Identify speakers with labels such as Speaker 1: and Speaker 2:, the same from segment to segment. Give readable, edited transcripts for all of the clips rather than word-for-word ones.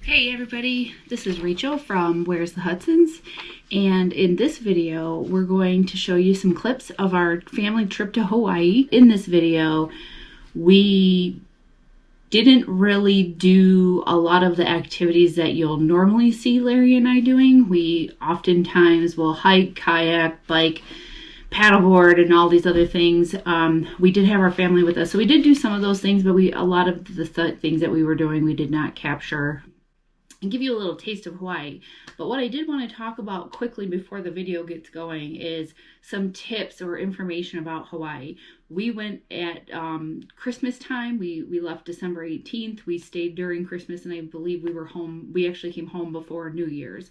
Speaker 1: Hey everybody, this is Rachel from Where's the Hudsons, and in this video we're going to show you some clips of our family trip to Hawaii. In this video we didn't really do a lot of the activities that you'll normally see Larry and I doing. We oftentimes will hike, kayak, bike, paddleboard, and all these other things. We did have our family with us, so we did do some of those things, but a lot of the things that we were doing we did not capture and give you a little taste of Hawaii. But what I did want to talk about quickly before the video gets going is some tips or information about Hawaii. We went at Christmas time. We left December 18th. We stayed during Christmas, and I believe we actually came home before New Year's.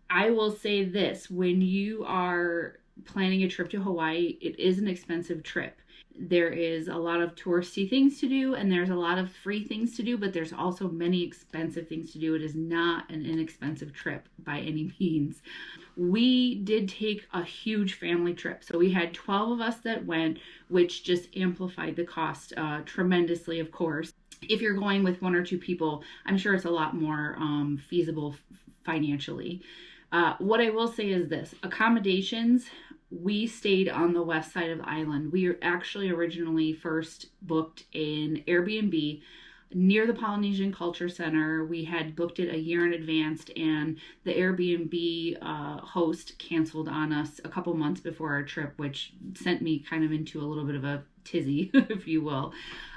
Speaker 1: I will say this, when you are planning a trip to Hawaii, it is an expensive trip. There is a lot of touristy things to do, and there's a lot of free things to do, but there's also many expensive things to do. It is not an inexpensive trip by any means. We did take a huge family trip. So we had 12 of us that went, which just amplified the cost tremendously, of course. If you're going with one or two people, I'm sure it's a lot more feasible financially. What I will say is this: accommodations, we stayed on the west side of the island. We were actually originally first booked an Airbnb near the Polynesian Culture Center. We had booked it a year in advance, and the Airbnb host canceled on us a couple months before our trip, which sent me kind of into a little bit of a tizzy, if you will,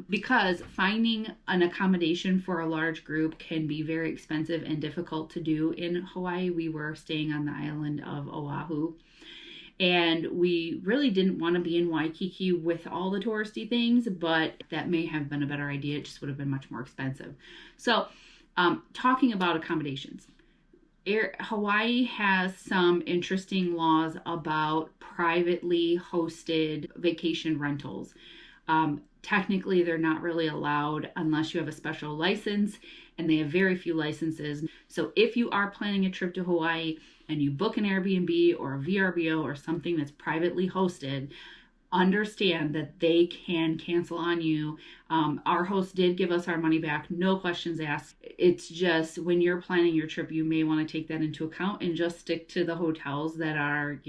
Speaker 1: because finding an accommodation for a large group can be very expensive and difficult to do in Hawaii. We were staying on the island of Oahu, and we really didn't want to be in Waikiki with all the touristy things, but that may have been a better idea. It just would have been much more expensive. So talking about accommodations, Hawaii has some interesting laws about privately hosted vacation rentals. Technically, they're not really allowed unless you have a special license, and they have very few licenses. So if you are planning a trip to Hawaii and you book an Airbnb or a VRBO or something that's privately hosted, understand that they can cancel on you. Our host did give us our money back, no questions asked. It's just when you're planning your trip, you may want to take that into account and just stick to the hotels that are,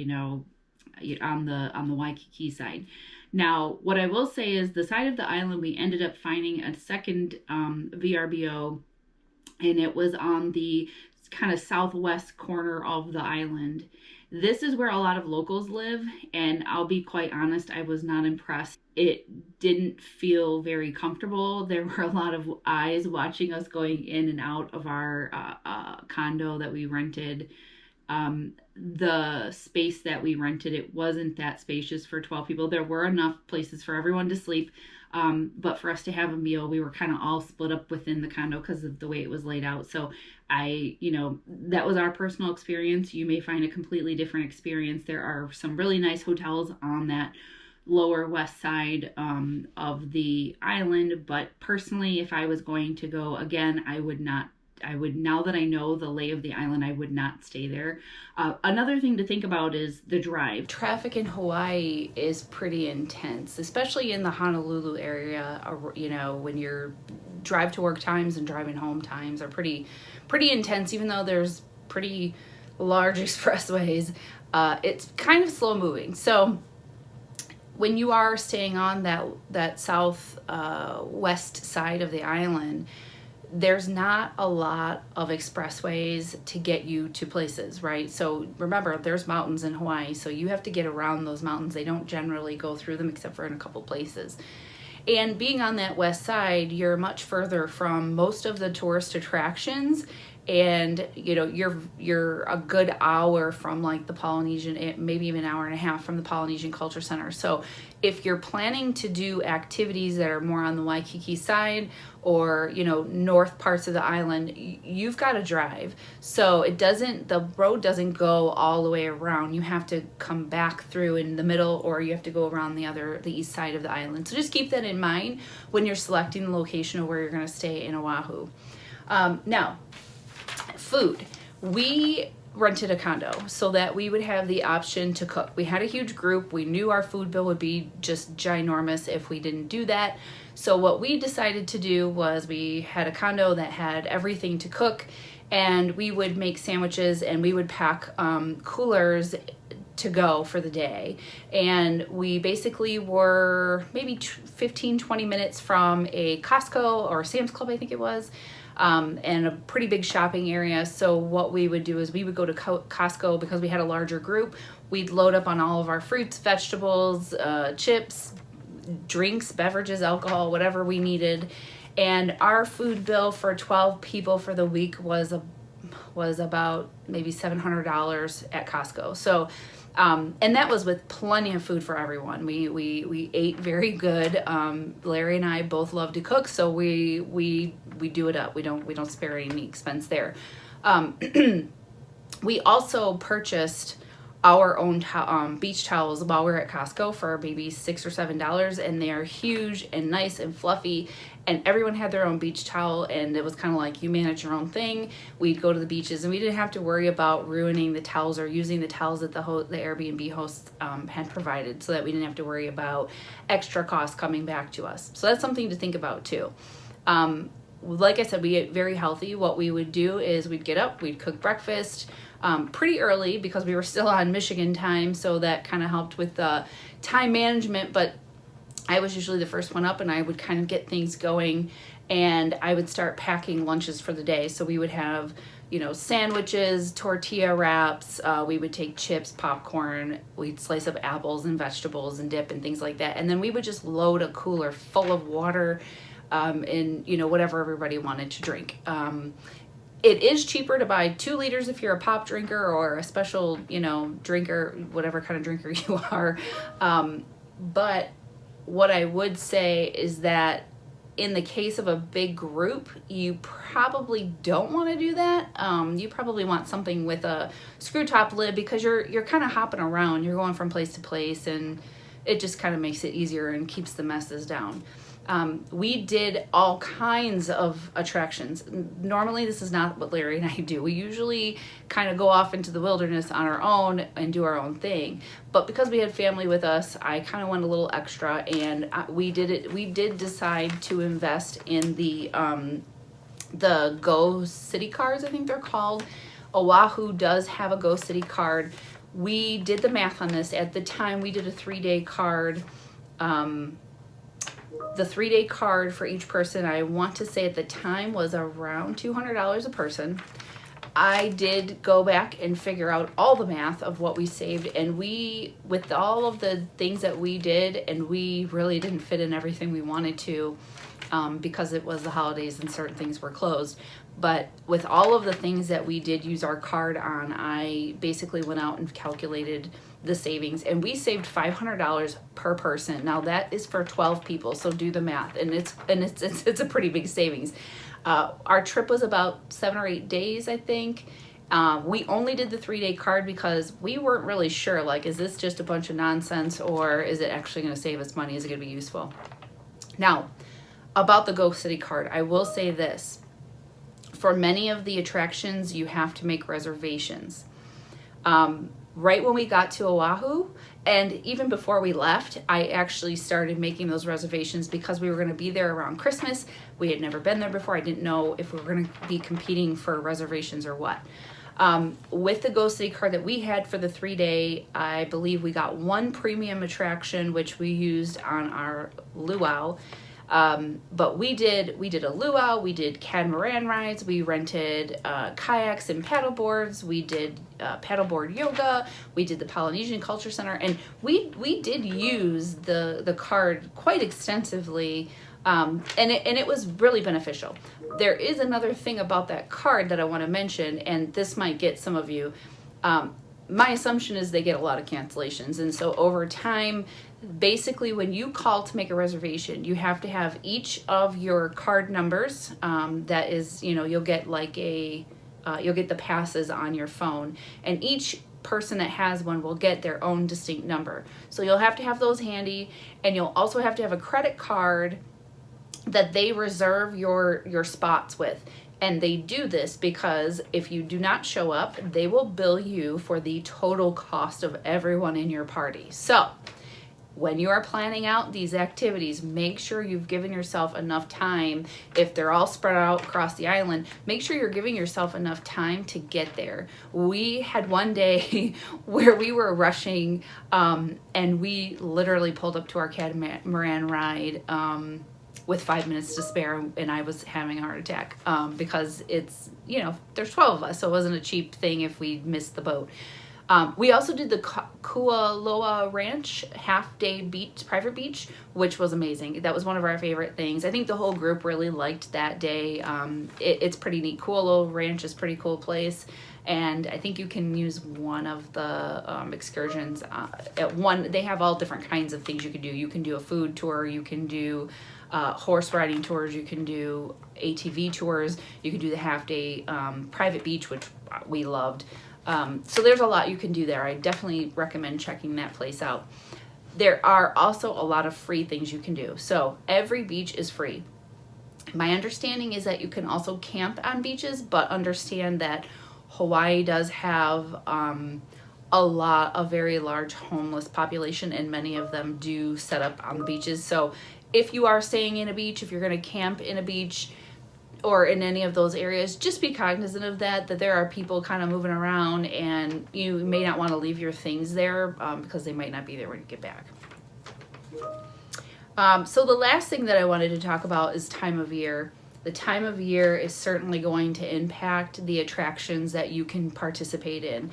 Speaker 1: on the Waikiki side. Now, what I will say is the side of the island, we ended up finding a second VRBO, and it was on the kind of southwest corner of the island. This is where a lot of locals live, and I'll be quite honest, I was not impressed. It didn't feel very comfortable. There were a lot of eyes watching us going in and out of our condo that we rented. The space that we rented, it wasn't that spacious for 12 people. There were enough places for everyone to sleep, but for us to have a meal, we were kind of all split up within the condo because of the way it was laid out. So that was our personal experience. You may find a completely different experience. There are some really nice hotels on that lower west side of the island, but personally, if I was going to go again, now that I know the lay of the island, I would not stay there. Another thing to think about is the drive. Traffic in Hawaii is pretty intense, especially in the Honolulu area. When your drive to work times and driving home times are pretty intense, even though there's pretty large expressways. It's kind of slow moving. So when you are staying on that south west side of the island, there's not a lot of expressways to get you to places, right? So remember, there's mountains in Hawaii, so you have to get around those mountains. They don't generally go through them except for in a couple places. And being on that west side, you're much further from most of the tourist attractions, and you're a good hour from like the Polynesian, maybe even an hour and a half from the Polynesian Culture Center. So if you're planning to do activities that are more on the Waikiki side or north parts of the island, you've got to drive. So the road doesn't go all the way around. You have to come back through in the middle, or you have to go around the east side of the island. So just keep that in mind when you're selecting the location of where you're going to stay in Oahu. Now, food. We rented a condo so that we would have the option to cook. We had a huge group. We knew our food bill would be just ginormous if we didn't do that. So what we decided to do was we had a condo that had everything to cook, and we would make sandwiches and we would pack coolers to go for the day. And we basically were maybe 15-20 minutes from a Costco or Sam's Club, I think it was, and a pretty big shopping area. So what we would do is we would go to Costco because we had a larger group. We'd load up on all of our fruits, vegetables, chips, drinks, beverages, alcohol, whatever we needed. And our food bill for 12 people for the week was about maybe $700 at Costco. So, and that was with plenty of food for everyone. We ate very good. Larry and I both love to cook, so we do it up. We don't spare any expense there. We also purchased our own beach towels while we were at Costco for maybe $6 or $7, and they are huge and nice and fluffy, and everyone had their own beach towel, and it was kind of like you manage your own thing. We'd go to the beaches, and we didn't have to worry about ruining the towels or using the towels that the Airbnb hosts had provided, so that we didn't have to worry about extra costs coming back to us. So that's something to think about too. Like I said, we ate very healthy. What we would do is we'd get up, we'd cook breakfast pretty early because we were still on Michigan time, so that kind of helped with the time management. But I was usually the first one up, and I would kind of get things going, and I would start packing lunches for the day. So we would have, sandwiches, tortilla wraps, we would take chips, popcorn, we'd slice up apples and vegetables and dip and things like that. And then we would just load a cooler full of water and, whatever everybody wanted to drink. It is cheaper to buy 2 liters if you're a pop drinker or a special, drinker, whatever kind of drinker you are. But what I would say is that in the case of a big group, you probably don't want to do that. You probably want something with a screw top lid because you're kind of hopping around. You're going from place to place, and it just kind of makes it easier and keeps the messes down. We did all kinds of attractions. Normally, this is not what Larry and I do. We usually kind of go off into the wilderness on our own and do our own thing. But because we had family with us, I kind of went a little extra, and we did decide to invest in the Go City cards, I think they're called. Oahu does have a Go City card. We did the math on this. At the time, we did a 3-day card. The 3-day card for each person, I want to say at the time, was around $200 a person. I did go back and figure out all the math of what we saved, and with all of the things that we did, and we really didn't fit in everything we wanted to because it was the holidays and certain things were closed. But with all of the things that we did use our card on, I basically went out and calculated the savings, and we saved $500 per person. Now that is for 12 people, so do the math, and it's a pretty big savings. Our trip was about 7 or 8 days, I think. We only did the 3-day card because we weren't really sure, like, is this just a bunch of nonsense, or is it actually going to save us money? Is it going to be useful? Now, about the Go City card, I will say this. For many of the attractions, you have to make reservations. Right when we got to Oahu, and even before we left, I actually started making those reservations because we were going to be there around Christmas. We had never been there before. I didn't know if we were going to be competing for reservations or what. With the Go City card that we had for the 3-day, I believe we got 1 premium attraction, which we used on our luau. But we did a luau, we did catamaran rides, we rented kayaks and paddleboards, we did paddleboard yoga, we did the Polynesian Culture Center, and we did use the card quite extensively, and it was really beneficial. There is another thing about that card that I want to mention, and this might get some of you. My assumption is they get a lot of cancellations, and so over time, basically when you call to make a reservation, you have to have each of your card numbers. That is, you'll get you'll get the passes on your phone, and each person that has one will get their own distinct number. So you'll have to have those handy, and you'll also have to have a credit card that they reserve your spots with. And they do this because if you do not show up, they will bill you for the total cost of everyone in your party. So when you are planning out these activities, make sure you've given yourself enough time. If they're all spread out across the island, make sure you're giving yourself enough time to get there. We had one day where we were rushing, and we literally pulled up to our catamaran ride with 5 minutes to spare, and I was having a heart attack because it's, there's 12 of us, so it wasn't a cheap thing if we missed the boat. We also did the Kualoa Ranch half-day beach, private beach, which was amazing. That was one of our favorite things. I think the whole group really liked that day. It's pretty neat. Kualoa Ranch is a pretty cool place, and I think you can use one of the excursions. They have all different kinds of things you can do. You can do a food tour. You can do horse riding tours. You can do ATV tours. You can do the half-day private beach, which we loved. So there's a lot you can do there. I definitely recommend checking that place out. There are also a lot of free things you can do. So every beach is free. My understanding is that you can also camp on beaches, but understand that Hawaii does have a very large homeless population, and many of them do set up on the beaches. So if you are staying in a beach, if you're going to camp in a beach, or in any of those areas, just be cognizant of that there are people kind of moving around, and you may not want to leave your things there because they might not be there when you get back. So the last thing that I wanted to talk about is time of year. The time of year is certainly going to impact the attractions that you can participate in.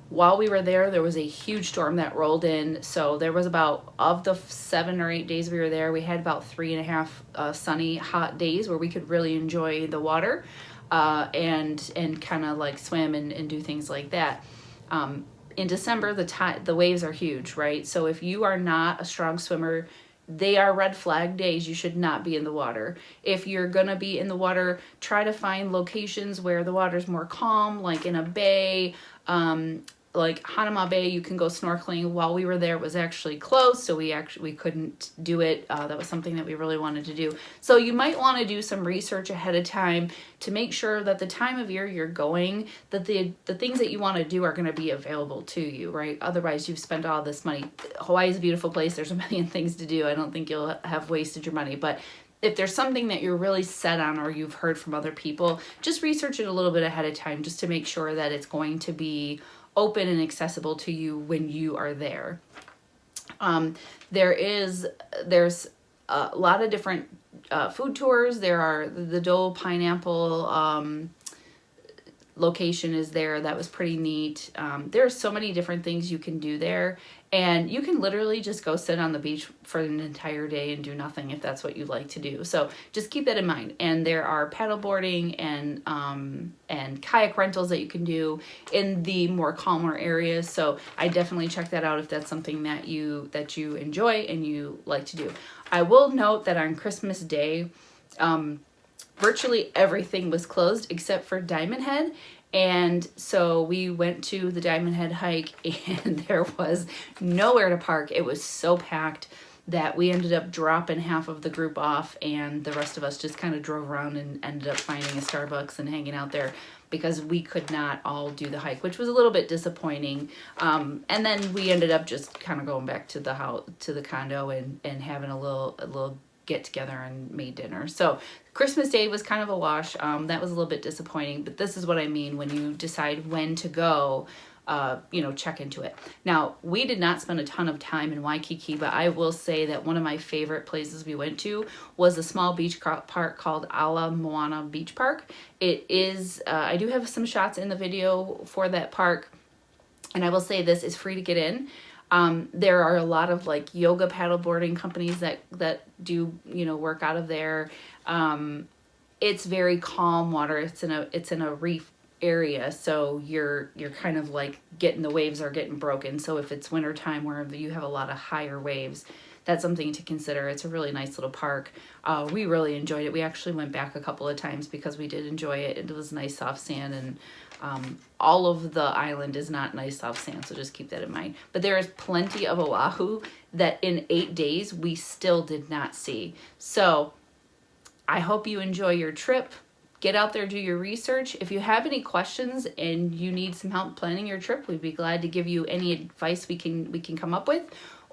Speaker 1: While we were there was a huge storm that rolled in. So there was of the 7 or 8 days we were there, we had about 3.5 sunny, hot days where we could really enjoy the water and kind of like swim and do things like that. In December, the waves are huge, right? So if you are not a strong swimmer, they are red flag days. You should not be in the water. If you're going to be in the water, try to find locations where the water's more calm, like in a bay, like Hanama Bay. You can go snorkeling. While we were there, it was actually closed, so we couldn't do it. That was something that we really wanted to do. So you might want to do some research ahead of time to make sure that the time of year you're going, that the things that you want to do are going to be available to you, right? Otherwise, you've spent all this money. Hawaii is a beautiful place. There's a million things to do. I don't think you'll have wasted your money, but if there's something that you're really set on or you've heard from other people, just research it a little bit ahead of time just to make sure that it's going to be open and accessible to you when you are there. There's a lot of different food tours. There are the Dole Pineapple location is there. That was pretty neat. There are so many different things you can do there, and you can literally just go sit on the beach for an entire day and do nothing if that's what you like to do. So just keep that in mind. And there are paddleboarding and kayak rentals that you can do in the more calmer areas. So I definitely check that out if that's something that you enjoy and you like to do. I will note that on Christmas Day, virtually everything was closed except for Diamond Head. And so we went to the Diamond Head hike, and there was nowhere to park. It was so packed that we ended up dropping half of the group off, and the rest of us just kind of drove around and ended up finding a Starbucks and hanging out there because we could not all do the hike, which was a little bit disappointing. And then we ended up just kind of going back to the house, to the condo, and having a little get together and made dinner. So Christmas Day was kind of a wash. That was a little bit disappointing, but this is what I mean when you decide when to go. Check into it. Now, we did not spend a ton of time in Waikiki, but I will say that one of my favorite places we went to was a small beach park called Ala Moana Beach Park. It is, I do have some shots in the video for that park, and I will say this is free to get in. There are a lot of like yoga paddleboarding companies that do, work out of there. It's very calm water. It's in a reef area, so you're kind of like the waves are getting broken. So if it's wintertime where you have a lot of higher waves, that's something to consider. It's a really nice little park. We really enjoyed it. We actually went back a couple of times because we did enjoy it. It was nice soft sand, and all of the island is not nice soft sand, so just keep that in mind. But there is plenty of Oahu that in 8 days we still did not see. So I hope you enjoy your trip. Get out there, do your research. If you have any questions and you need some help planning your trip, we'd be glad to give you any advice we can come up with.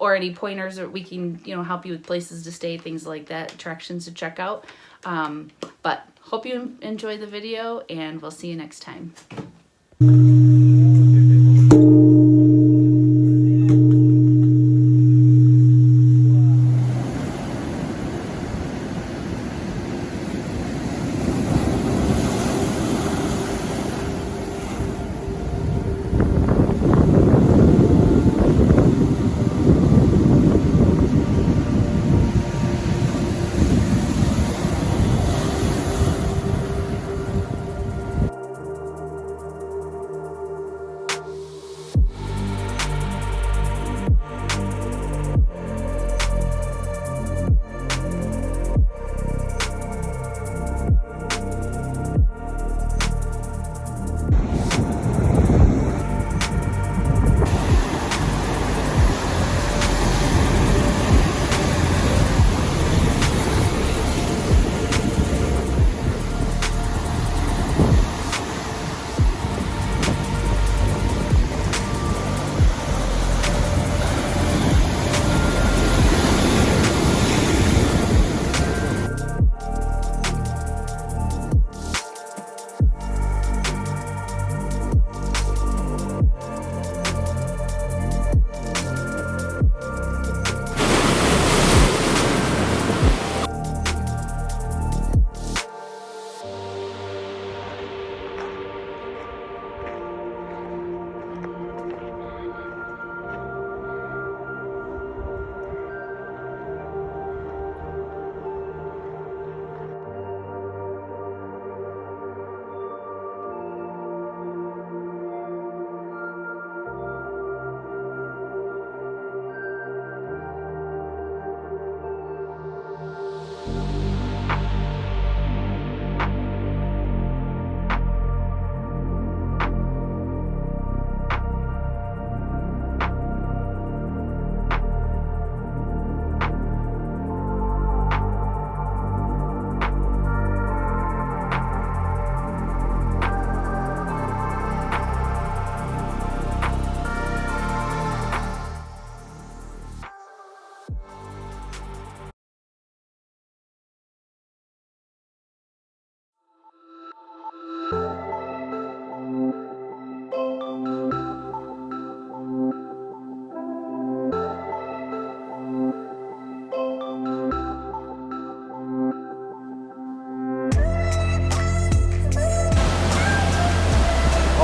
Speaker 1: or any pointers, or we can, you know, help you with places to stay, things like that, attractions to check out. But hope you enjoy the video, and we'll see you next time.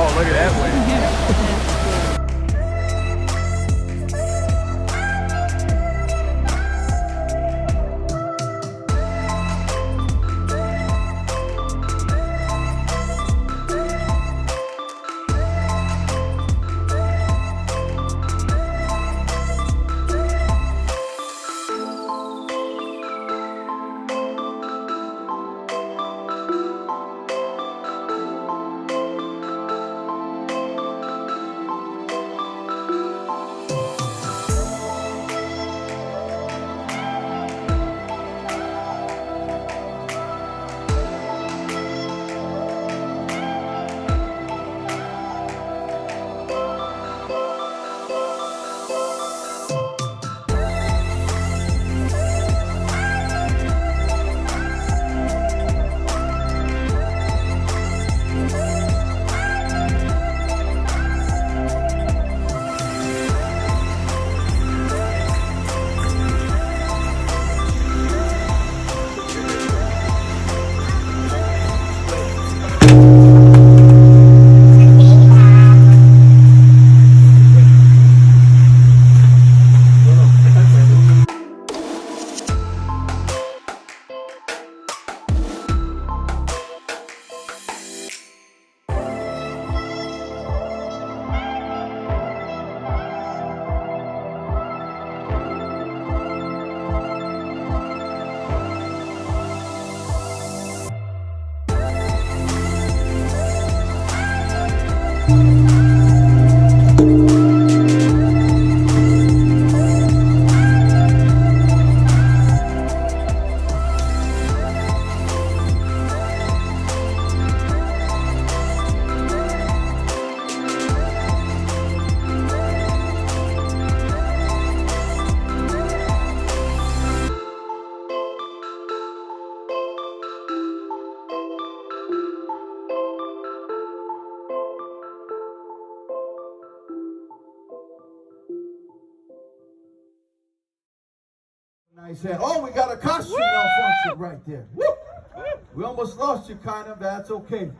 Speaker 2: Oh, look at that way.
Speaker 3: saying, oh, we got a costume malfunction right there. Woo! We almost lost you, kind of. That's okay.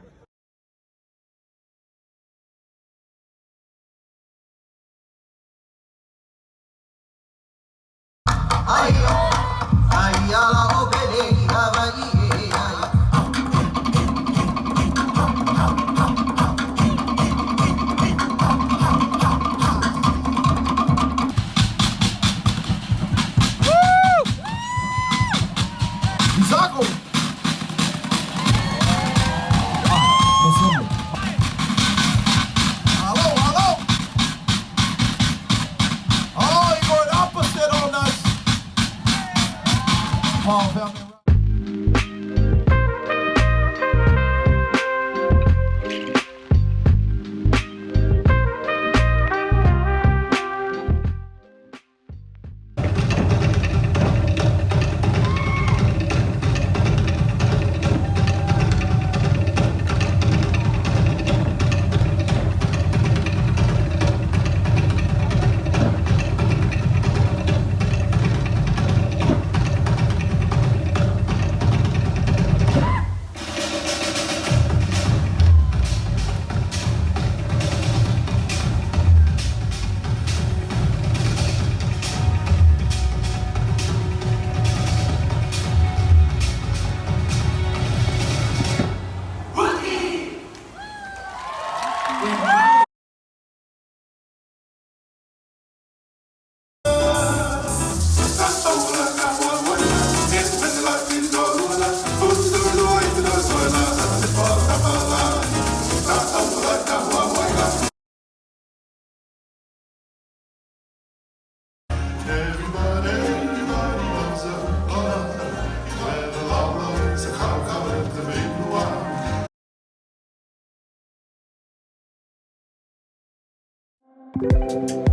Speaker 4: Everybody,